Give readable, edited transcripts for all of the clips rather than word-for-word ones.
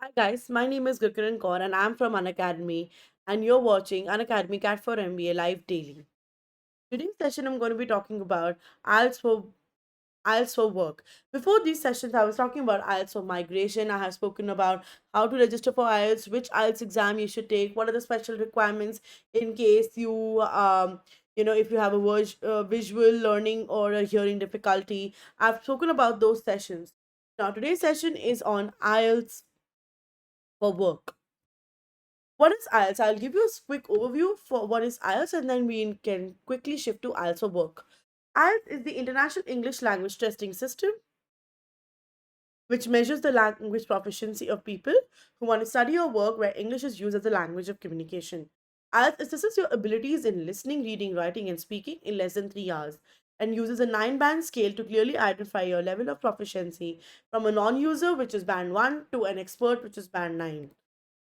Hi guys, my name is Gurkiran Kaur and I'm from Unacademy and you're watching Unacademy Cat for MBA live daily. Today's session I'm going to be talking about IELTS for IELTS for work. Before these sessions, I was talking about IELTS for migration. I have spoken about how to register for IELTS, which IELTS exam you should take, what are the special requirements in case if you have a visual learning or a hearing difficulty. I've spoken about those sessions. Now, today's session is on IELTS for work. What is IELTS? I'll give you a quick overview for what is IELTS and then we can quickly shift to IELTS for work. IELTS is the International English Language Testing System, which measures the language proficiency of people who want to study or work where English is used as a language of communication. IELTS assesses your abilities in listening, reading, writing, and speaking in less than 3 hours and uses a 9 band scale to clearly identify your level of proficiency from a non user, which is band 1, to an expert, which is band 9.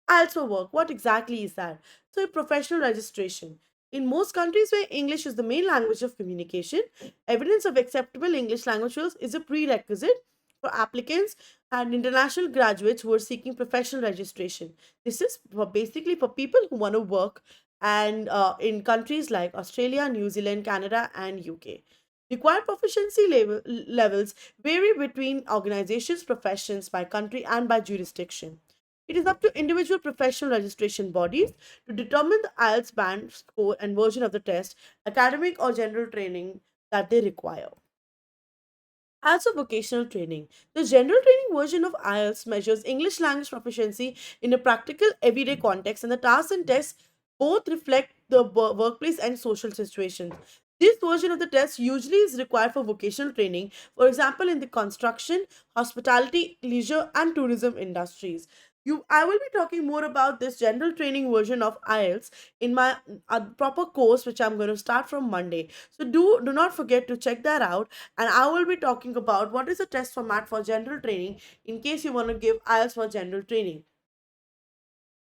Also work. What exactly is that? So, professional registration. In most countries where English is the main language of communication, evidence of acceptable English language skills is a prerequisite for applicants and international graduates who are seeking professional registration. This is basically for people who want to work and in countries like Australia, New Zealand, Canada, and UK. Required proficiency levels vary between organizations, professions, by country, and by jurisdiction. It is up to individual professional registration bodies to determine the IELTS band score and version of the test, academic or general training that they require. Also, vocational training. The general training version of IELTS measures English language proficiency in a practical, everyday context, and the tasks and tests both reflect the workplace and social situations. This version of the test usually is required for vocational training, for example, in the construction, hospitality, leisure, and tourism industries. I will be talking more about this general training version of IELTS in my proper course, which I'm going to start from Monday. So do not forget to check that out, and I will be talking about what is the test format for general training in case you want to give IELTS for general training.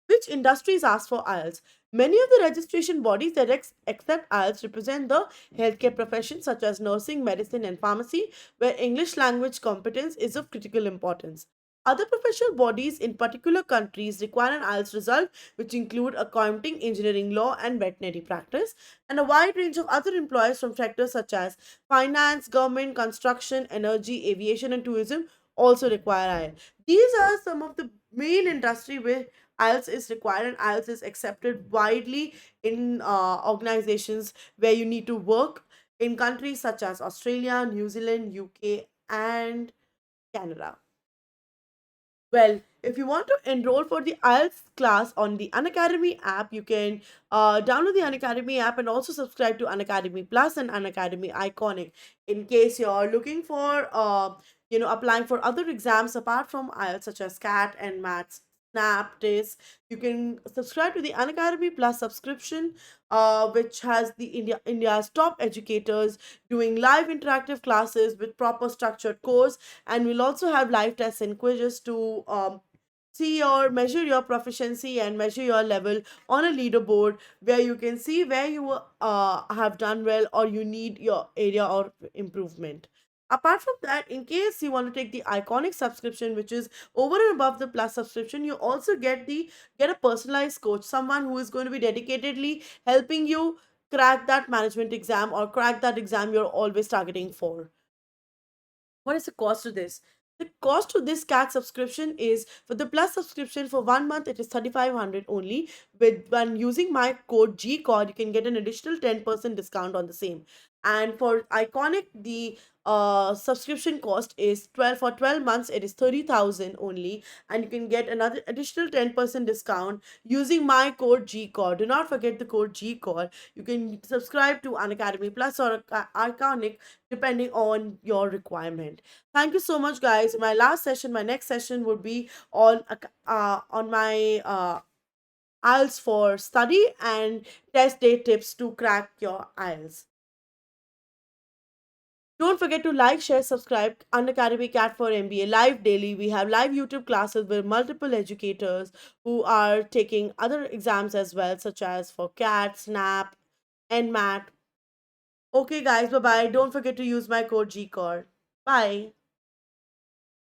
Which industries ask for IELTS? Many of the registration bodies that accept IELTS represent the healthcare professions such as nursing, medicine, and pharmacy, where English language competence is of critical importance. Other professional bodies in particular countries require an IELTS result, which include accounting, engineering, law, and veterinary practice, and a wide range of other employers from sectors such as finance, government, construction, energy, aviation, and tourism also require IELTS. These are some of the main industry where IELTS is required, and IELTS is accepted widely in organizations where you need to work in countries such as Australia, New Zealand, UK, and Canada. Well, if you want to enroll for the IELTS class on the Unacademy app, you can download the Unacademy app and also subscribe to Unacademy Plus and Unacademy Iconic in case you're looking for, applying for other exams apart from IELTS, such as CAT and MATS. Snap, TIS. You can subscribe to the Unacademy Plus subscription, which has the India's top educators doing live interactive classes with proper structured course, and we'll also have live tests and quizzes to see or measure your proficiency and measure your level on a leaderboard where you can see where you have done well or you need your area of improvement. Apart from that, in case you want to take the iconic subscription, which is over and above the plus subscription, you also get a personalized coach, someone who is going to be dedicatedly helping you crack that management exam or crack that exam you're always targeting for. What is the cost to this? The cost to this CAC subscription is for the plus subscription for 1 month, it is 3500 only. With when using my code GCOD, you can get an additional 10% discount on the same. And for Iconic, the subscription cost is 12 months, it is 30,000 only, and you can get another additional 10% discount using my code GCOD. Do not forget the code GCOD. You can subscribe to an Academy Plus or Iconic depending on your requirement. Thank you so much, guys. My next session would be on my IELTS for study and test day tips to crack your IELTS. Don't forget to like, share, subscribe. Unacademy Cat for MBA live daily. We have live YouTube classes with multiple educators who are taking other exams as well, such as for CAT, SNAP, NMAT. Okay, guys, bye bye. Don't forget to use my code GCOR. Bye.